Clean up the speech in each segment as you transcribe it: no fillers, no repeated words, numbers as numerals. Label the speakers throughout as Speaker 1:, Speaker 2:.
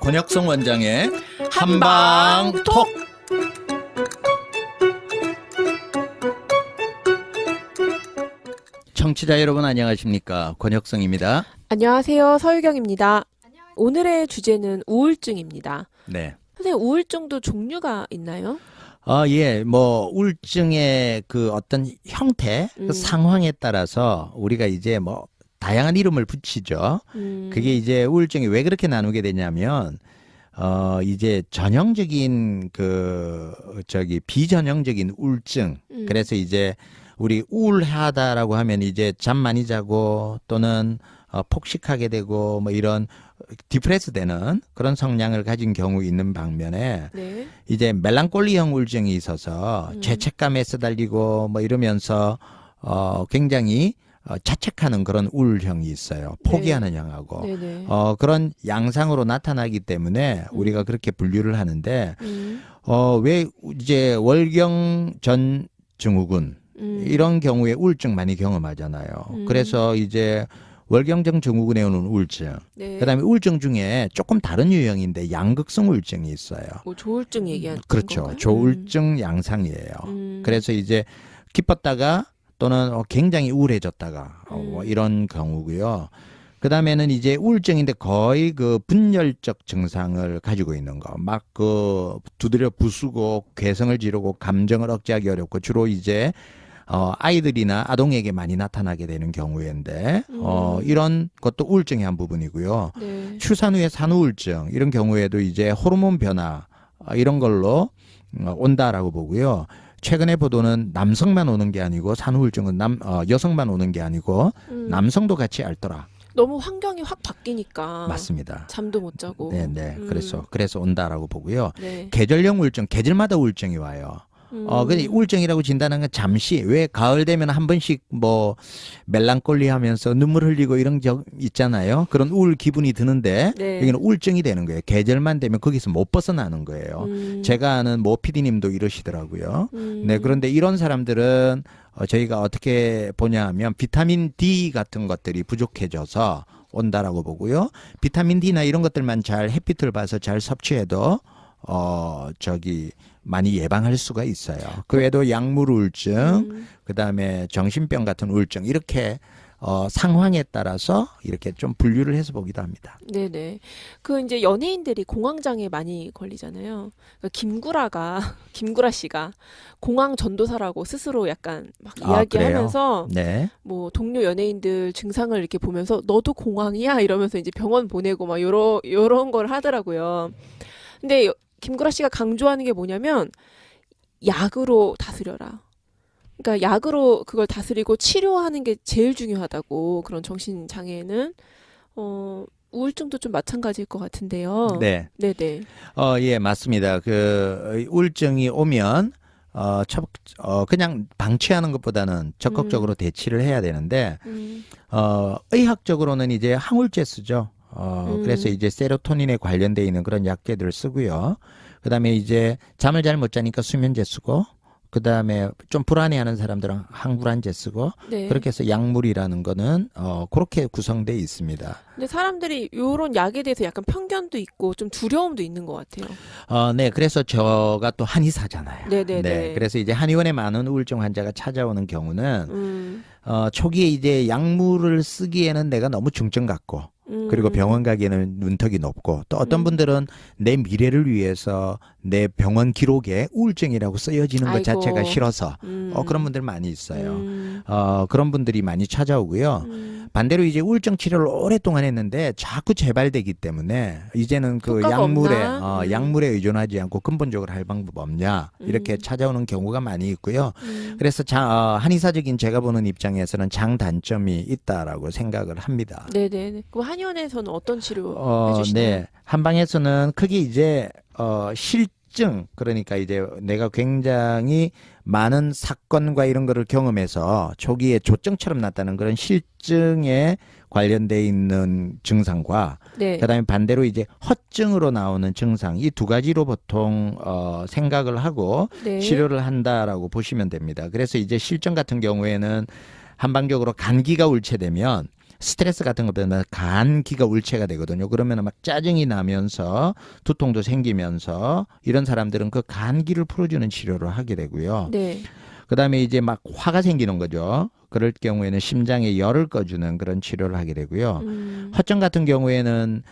Speaker 1: 권혁성 원장의 한방톡. 청취자 여러분 안녕하십니까? 권혁성입니다.
Speaker 2: 안녕하세요. 서유경입니다. 오늘의 주제는 우울증입니다.
Speaker 1: 네.
Speaker 2: 선생님, 우울증도 종류가 있나요?
Speaker 1: 예, 뭐 우울증의 그 어떤 형태, 그 상황에 따라서 우리가 이제 뭐 다양한 이름을 붙이죠. 그게 이제 우울증이 왜 그렇게 나누게 되냐면 이제 전형적인 비전형적인 우울증. 그래서 이제 우리 우울하다라고 하면 이제 잠 많이 자고 또는 폭식하게 되고 뭐 이런 디프레스 되는 그런 성향을 가진 경우 있는 반면에
Speaker 2: 네.
Speaker 1: 이제 멜랑콜리형 우울증이 있어서 죄책감에 시달리고 뭐 이러면서 굉장히 자책하는 그런 우울형이 있어요. 포기하는 형하고.
Speaker 2: 네네.
Speaker 1: 그런 양상으로 나타나기 때문에 우리가 그렇게 분류를 하는데 왜 이제 월경전 증후군 이런 경우에 우울증 많이 경험하잖아요. 그래서 이제 월경전 증후군에 오는 우울증.
Speaker 2: 네.
Speaker 1: 그다음에 우울증 중에 조금 다른 유형인데 양극성 우울증이 있어요.
Speaker 2: 뭐 조울증 얘기하는
Speaker 1: 그렇죠.
Speaker 2: 건가요?
Speaker 1: 조울증 양상이에요. 그래서 이제 기뻤다가 또는 굉장히 우울해졌다가 뭐 이런 경우고요. 그다음에는 이제 우울증인데 거의 그 분열적 증상을 가지고 있는 거. 막 그 두드려 부수고 괴성을 지르고 감정을 억제하기 어렵고 주로 이제 아이들이나 아동에게 많이 나타나게 되는 경우인데 이런 것도 우울증의 한 부분이고요.
Speaker 2: 네.
Speaker 1: 출산 후에 산후우울증 이런 경우에도 이제 호르몬 변화 이런 걸로 온다라고 보고요. 최근의 보도는 남성만 오는 게 아니고 산후우울증은 여성만 오는 게 아니고 남성도 같이 앓더라.
Speaker 2: 너무 환경이 확 바뀌니까
Speaker 1: 맞습니다.
Speaker 2: 잠도 못 자고.
Speaker 1: 네네. 그래서 온다라고 보고요.
Speaker 2: 네.
Speaker 1: 계절형 우울증, 계절마다 우울증이 와요. 근데 우울증이라고 진단하는 건 잠시 왜 가을 되면 한 번씩 뭐 멜랑콜리 하면서 눈물 흘리고 이런 적 있잖아요. 그런 우울 기분이 드는데
Speaker 2: 네.
Speaker 1: 여기는 우울증이 되는 거예요. 계절만 되면 거기서 못 벗어나는 거예요. 제가 아는 모 PD님도 이러시더라고요. 네, 그런데 이런 사람들은 저희가 어떻게 보냐 하면 비타민 D 같은 것들이 부족해져서 온다라고 보고요. 비타민 D나 이런 것들만 잘 햇빛을 봐서 잘 섭취해도 많이 예방할 수가 있어요. 그 외에도 약물 우울증, 그다음에 정신병 같은 우울증 이렇게 상황에 따라서 이렇게 좀 분류를 해서 보기도 합니다.
Speaker 2: 네네. 그 이제 연예인들이 공황장애 많이 걸리잖아요. 그러니까 김구라 씨가 공황 전도사라고 스스로 약간 막 이야기하면서
Speaker 1: 네.
Speaker 2: 뭐 동료 연예인들 증상을 이렇게 보면서 너도 공황이야 이러면서 이제 병원 보내고 막 요런 걸 하더라고요. 근데 김구라 씨가 강조하는 게 뭐냐면 약으로 다스려라. 그러니까 약으로 그걸 다스리고 치료하는 게 제일 중요하다고. 그런 정신 장애는 우울증도 좀 마찬가지일 것 같은데요.
Speaker 1: 네.
Speaker 2: 네네.
Speaker 1: 예, 맞습니다. 그 우울증이 오면 그냥 방치하는 것보다는 적극적으로 대치를 해야 되는데 의학적으로는 이제 항우울제 쓰죠. 그래서 이제 세로토닌에 관련돼 있는 그런 약제들을 쓰고요. 그다음에 이제 잠을 잘 못 자니까 수면제 쓰고, 그다음에 좀 불안해하는 사람들은 항불안제 쓰고,
Speaker 2: 네.
Speaker 1: 그렇게 해서 약물이라는 거는 그렇게 구성돼 있습니다.
Speaker 2: 근데 사람들이 요런 약에 대해서 약간 편견도 있고 좀 두려움도 있는 것 같아요.
Speaker 1: 네, 그래서 제가 또 한의사잖아요.
Speaker 2: 네네네.
Speaker 1: 네, 그래서 이제 한의원에 많은 우울증 환자가 찾아오는 경우는 초기에 이제 약물을 쓰기에는 내가 너무 중증 같고. 그리고 병원 가기에는 문턱이 높고 또 어떤 분들은 내 미래를 위해서 내 병원 기록에 우울증이라고 쓰여지는 것
Speaker 2: 아이고.
Speaker 1: 자체가 싫어서 그런 분들 많이 있어요. 그런 분들이 많이 찾아오고요. 반대로 이제 우울증 치료를 오랫동안 했는데 자꾸 재발되기 때문에 이제는 그
Speaker 2: 효과가
Speaker 1: 약물에 의존하지 않고 근본적으로 할 방법 없냐 이렇게 찾아오는 경우가 많이 있고요. 그래서 한의사적인 제가 보는 입장에서는 장단점이 있다라고 생각을 합니다.
Speaker 2: 네네. 그럼 한의원에서는 어떤 치료 해주시나요?
Speaker 1: 네. 한방에서는 크게 이제 실증, 그러니까 이제 내가 굉장히 많은 사건과 이런 거를 경험해서 초기에 조증처럼 나타나는 그런 실증에 관련돼 있는 증상과
Speaker 2: 네.
Speaker 1: 그다음에 반대로 이제 허증으로 나오는 증상, 이 두 가지로 보통 생각을 하고
Speaker 2: 네.
Speaker 1: 치료를 한다라고 보시면 됩니다. 그래서 이제 실증 같은 경우에는 한방적으로 감기가 울체되면 스트레스 같은 것보다 간기가 울체가 되거든요. 그러면 막 짜증이 나면서 두통도 생기면서 이런 사람들은 그 간기를 풀어주는 치료를 하게 되고요.
Speaker 2: 네.
Speaker 1: 그다음에 이제 막 화가 생기는 거죠. 그럴 경우에는 심장에 열을 꺼주는 그런 치료를 하게 되고요. 허증 같은 경우에는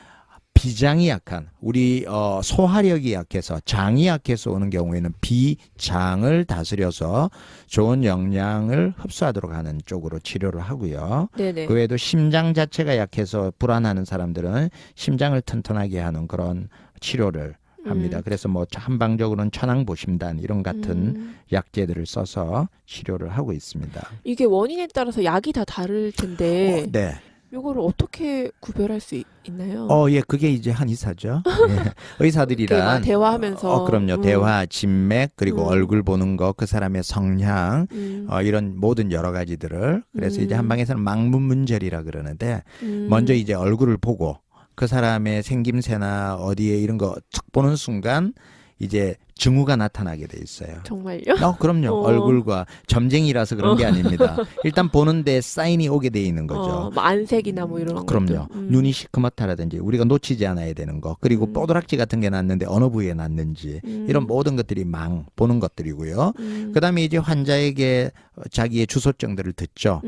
Speaker 1: 비장이 약한 우리 소화력이 약해서 장이 약해서 오는 경우에는 비장을 다스려서 좋은 영양을 흡수하도록 하는 쪽으로 치료를 하고요.
Speaker 2: 네네.
Speaker 1: 그 외에도 심장 자체가 약해서 불안하는 사람들은 심장을 튼튼하게 하는 그런 치료를 합니다. 그래서 뭐 한방적으로는 천황보심단 이런 같은 약재들을 써서 치료를 하고 있습니다.
Speaker 2: 이게 원인에 따라서 약이 다 다를 텐데
Speaker 1: 네.
Speaker 2: 이거를 어떻게 구별할 수 있나요?
Speaker 1: 예, 그게 이제 한의사죠. 예.
Speaker 2: 이렇게 막
Speaker 1: 의사들이란
Speaker 2: 대화하면서
Speaker 1: 그럼요. 대화, 진맥, 그리고
Speaker 2: 음.
Speaker 1: 얼굴 보는 거, 그 사람의 성향,
Speaker 2: 음.
Speaker 1: 이런 모든 여러 가지들을 그래서 이제 한방에서는 망문문절이라 그러는데 먼저 이제 얼굴을 보고 그 사람의 생김새나 어디에 이런 거 툭 보는 순간 이제 증후가 나타나게 돼 있어요.
Speaker 2: 정말요?
Speaker 1: 그럼요. 얼굴과 점쟁이라서 그런 게 아닙니다. 일단 보는데 사인이 오게 돼 있는 거죠.
Speaker 2: 뭐 안색이나 뭐 이런
Speaker 1: 그럼요.
Speaker 2: 것들.
Speaker 1: 눈이 시커멓다라든지 우리가 놓치지 않아야 되는 거. 그리고 뽀드락지 같은 게 났는데 어느 부위에 났는지 이런 모든 것들이 보는 것들이고요. 그다음에 이제 환자에게 자기의 주소증들을 듣죠.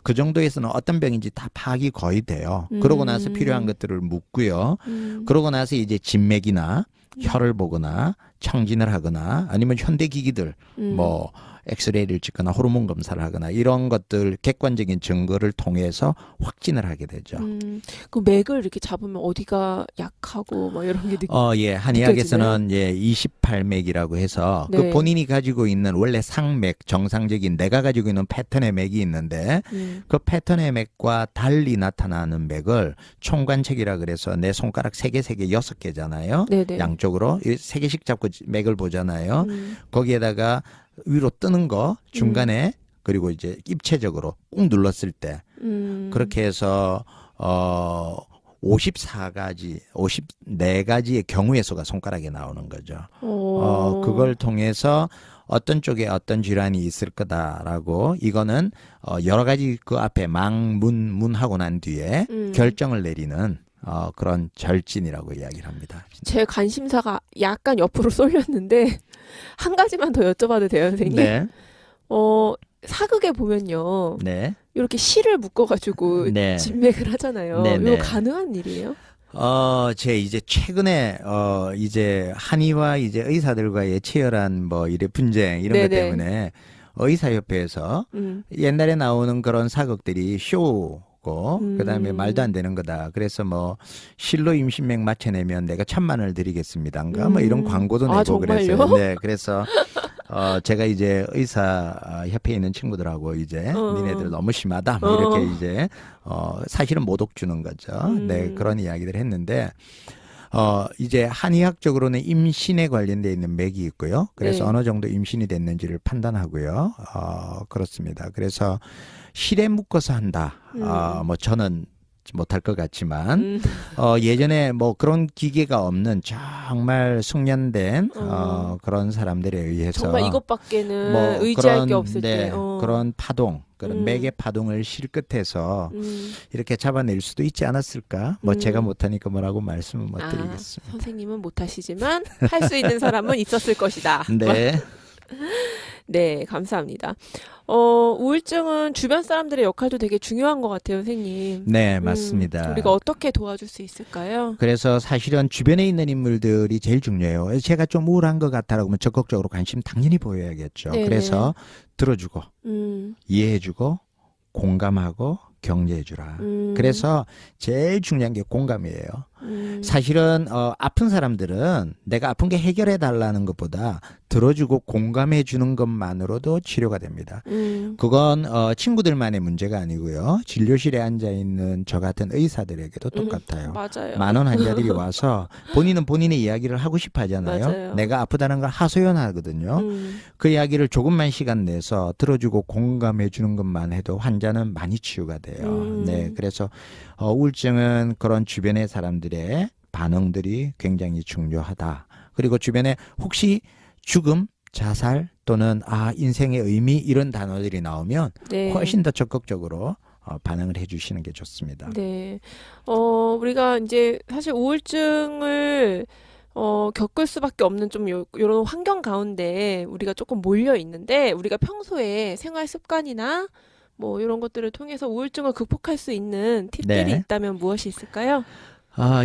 Speaker 1: 그 정도에서는 어떤 병인지 다 파악이 거의 돼요. 그러고 나서 필요한 것들을 묻고요. 그러고 나서 이제 진맥이나 혀를 보거나 청진을 하거나 아니면 현대기기들 뭐 엑스레이를 찍거나 호르몬 검사를 하거나 이런 것들 객관적인 증거를 통해서 확진을 하게 되죠.
Speaker 2: 그 맥을 이렇게 잡으면 어디가 약하고 뭐 이런 게
Speaker 1: 예, 한의학에서는 예, 28맥이라고 해서
Speaker 2: 네.
Speaker 1: 그 본인이 가지고 있는 원래 상맥, 정상적인 내가 가지고 있는 패턴의 맥이 있는데 그 패턴의 맥과 달리 나타나는 맥을 총관책이라 그래서 내 손가락 3개, 3개, 6개잖아요.
Speaker 2: 네네.
Speaker 1: 양쪽으로 3개씩 잡고 맥을 보잖아요. 거기에다가 위로 뜨는 거 중간에 그리고 이제 입체적으로 꾹 눌렀을 때 그렇게 해서 54가지, 54가지의 경우의 수가 손가락에 나오는 거죠. 그걸 통해서 어떤 쪽에 어떤 질환이 있을 거다라고 이거는 여러 가지 그 앞에 문하고 난 뒤에 결정을 내리는 그런 절진이라고 이야기를 합니다.
Speaker 2: 제 관심사가 약간 옆으로 쏠렸는데 한 가지만 더 여쭤봐도 돼요, 선생님?
Speaker 1: 네.
Speaker 2: 사극에 보면요.
Speaker 1: 네.
Speaker 2: 이렇게 실을 묶어가지고
Speaker 1: 네.
Speaker 2: 진맥을 하잖아요.
Speaker 1: 네, 네.
Speaker 2: 이거 가능한 일이에요?
Speaker 1: 제 이제 최근에 이제 한의와 이제 의사들과의 치열한 뭐 이래 분쟁 이런 것
Speaker 2: 네네.
Speaker 1: 때문에 의사협회에서 옛날에 나오는 그런 사극들이 쇼고 그다음에 말도 안 되는 거다. 그래서 뭐 실로 임신맥 맞춰내면 내가 1,000만 원을 드리겠습니다인가 뭐 이런 광고도 내고
Speaker 2: 정말요?
Speaker 1: 그랬어요. 네, 그래서 제가 이제 의사 협회에 있는 친구들하고 이제 니네들 너무 심하다 뭐 이렇게 이제 사실은 모독 주는 거죠. 네, 그런 이야기들 했는데 이제 한의학적으로는 임신에 관련돼 있는 맥이 있고요. 그래서
Speaker 2: 네.
Speaker 1: 어느 정도 임신이 됐는지를 판단하고요. 그렇습니다. 그래서 실에 묶어서 한다. 뭐 저는 못할 것 같지만 예전에 뭐 그런 기계가 없는 정말 숙련된 그런 사람들에 의해서
Speaker 2: 정말 이것밖에는
Speaker 1: 뭐
Speaker 2: 의지할
Speaker 1: 그런,
Speaker 2: 게 없을
Speaker 1: 네,
Speaker 2: 때.
Speaker 1: 그런 파동, 그런 맥의 파동을 실끝에서 이렇게 잡아낼 수도 있지 않았을까? 뭐 제가 못하니까 뭐라고 말씀을 못 드리겠습니다.
Speaker 2: 선생님은 못하시지만 할 수 있는 사람은 있었을 것이다.
Speaker 1: 네.
Speaker 2: 네, 감사합니다. 우울증은 주변 사람들의 역할도 되게 중요한 것 같아요, 선생님.
Speaker 1: 네, 맞습니다.
Speaker 2: 우리가 어떻게 도와줄 수 있을까요?
Speaker 1: 그래서 사실은 주변에 있는 인물들이 제일 중요해요. 제가 좀 우울한 것 같다라고 하면 적극적으로 관심 당연히 보여야겠죠.
Speaker 2: 네네.
Speaker 1: 그래서 들어주고 이해해주고 공감하고 격려해주라. 그래서 제일 중요한 게 공감이에요. 사실은 아픈 사람들은 내가 아픈 게 해결해 달라는 것보다 들어주고 공감해 주는 것만으로도 치료가 됩니다. 그건 친구들만의 문제가 아니고요. 진료실에 앉아 있는 저 같은 의사들에게도 똑같아요.
Speaker 2: 맞아요.
Speaker 1: 많은 환자들이 와서 본인은 본인의 이야기를 하고 싶어 하잖아요.
Speaker 2: 맞아요.
Speaker 1: 내가 아프다는 걸 하소연하거든요. 그 이야기를 조금만 시간 내서 들어주고 공감해 주는 것만 해도 환자는 많이 치유가 돼요. 네, 그래서 우울증은 그런 주변의 사람들의 반응들이 굉장히 중요하다. 그리고 주변에 혹시 죽음, 자살 또는 인생의 의미 이런 단어들이 나오면
Speaker 2: 네.
Speaker 1: 훨씬 더 적극적으로 반응을 해주시는 게 좋습니다.
Speaker 2: 네. 우리가 이제 사실 우울증을 겪을 수밖에 없는 좀 요런 환경 가운데 우리가 조금 몰려 있는데 우리가 평소에 생활 습관이나 뭐 이런 것들을 통해서 우울증을 극복할 수 있는 팁들이
Speaker 1: 네.
Speaker 2: 있다면 무엇이 있을까요?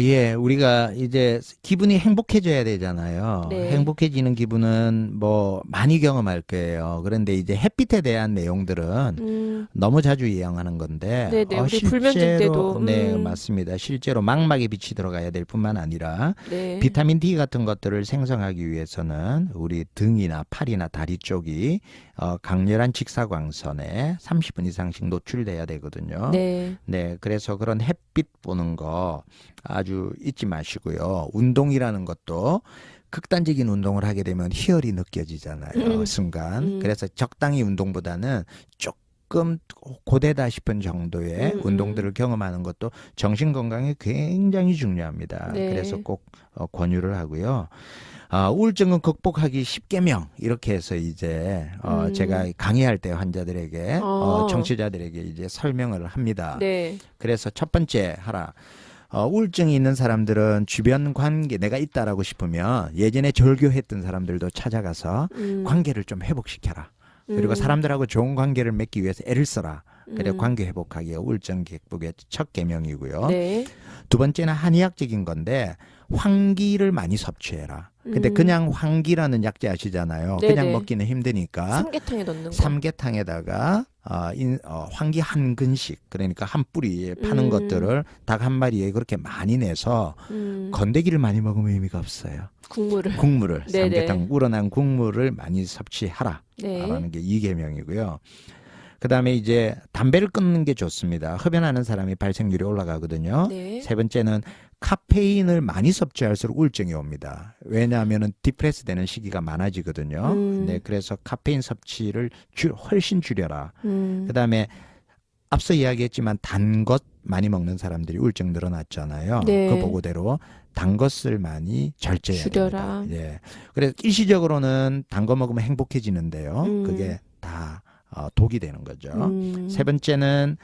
Speaker 1: 예. 우리가 이제 기분이 행복해져야 되잖아요.
Speaker 2: 네.
Speaker 1: 행복해지는 기분은 뭐 많이 경험할 거예요. 그런데 이제 햇빛에 대한 내용들은 너무 자주 이용하는 건데,
Speaker 2: 네네. 우리 불면증 때도.
Speaker 1: 네, 맞습니다. 실제로 망막에 빛이 들어가야 될 뿐만 아니라
Speaker 2: 네.
Speaker 1: 비타민 D 같은 것들을 생성하기 위해서는 우리 등이나 팔이나 다리 쪽이 강렬한 직사광선에 30분 이상씩 노출돼야 되거든요.
Speaker 2: 네.
Speaker 1: 네, 그래서 그런 햇빛 보는 거 아주 잊지 마시고요. 운동이라는 것도 극단적인 운동을 하게 되면 희열이 느껴지잖아요. 순간. 그래서 적당히 운동보다는 조금 고되다 싶은 정도의 운동들을 경험하는 것도 정신 건강에 굉장히 중요합니다.
Speaker 2: 네.
Speaker 1: 그래서 꼭 권유를 하고요. 우울증은 극복하기 10계명 이렇게 해서 이제 제가 강의할 때 환자들에게 청취자들에게 이제 설명을 합니다.
Speaker 2: 네.
Speaker 1: 그래서 첫 번째 하라. 우울증이 있는 사람들은 주변 관계 내가 있다라고 싶으면 예전에 절교했던 사람들도 찾아가서 관계를 좀 회복시켜라. 그리고 사람들하고 좋은 관계를 맺기 위해서 애를 써라. 그래 관계 회복하기가 우울증 극복의 첫 계명이고요.
Speaker 2: 네.
Speaker 1: 두 번째는 한의학적인 건데 황기를 많이 섭취해라. 근데 그냥 황기라는 약재 아시잖아요.
Speaker 2: 네네.
Speaker 1: 그냥 먹기는 힘드니까
Speaker 2: 삼계탕에 넣는 거.
Speaker 1: 삼계탕에다가 황기 한 근씩 그러니까 한 뿌리에 파는 것들을 닭 한 마리에 그렇게 많이 내서 건더기를 많이 먹으면 의미가 없어요. 국물을
Speaker 2: 네네.
Speaker 1: 삼계탕 우러난 국물을 많이 섭취하라.
Speaker 2: 네.
Speaker 1: 라는 게 2계명이고요. 그다음에 이제 담배를 끊는 게 좋습니다. 흡연하는 사람이 발생률이 올라가거든요.
Speaker 2: 네.
Speaker 1: 세 번째는 카페인을 많이 섭취할수록 우울증이 옵니다. 왜냐하면은 디프레스 되는 시기가 많아지거든요. 네, 그래서 카페인 섭취를 훨씬 줄여라. 그다음에 앞서 이야기했지만 단 것 많이 먹는 사람들이 우울증 늘어났잖아요.
Speaker 2: 네.
Speaker 1: 그 보고대로 단 것을 많이 절제해야
Speaker 2: 줄여라.
Speaker 1: 됩니다. 예. 그래서 일시적으로는 단 거 먹으면 행복해지는데요. 그게 다 독이 되는 거죠. 세 번째는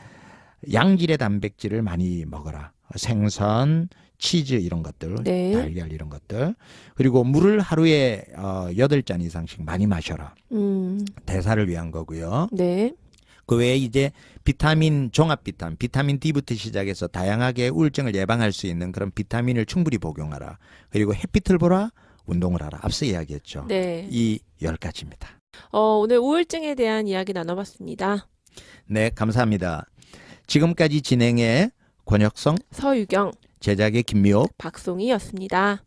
Speaker 1: 양질의 단백질을 많이 먹어라. 생선, 치즈 이런 것들,
Speaker 2: 네.
Speaker 1: 달걀 이런 것들. 그리고 물을 하루에 8잔 이상씩 많이 마셔라. 대사를 위한 거고요.
Speaker 2: 네.
Speaker 1: 그 외에 이제 비타민, 종합 비타민 D부터 시작해서 다양하게 우울증을 예방할 수 있는 그런 비타민을 충분히 복용하라. 그리고 햇빛을 보라, 운동을 하라. 앞서 이야기했죠.
Speaker 2: 네.
Speaker 1: 이 10가지입니다.
Speaker 2: 오늘 우울증에 대한 이야기 나눠봤습니다.
Speaker 1: 네, 감사합니다. 지금까지 진행의 권혁성,
Speaker 2: 서유경,
Speaker 1: 제작의 김미옥,
Speaker 2: 박송이였습니다.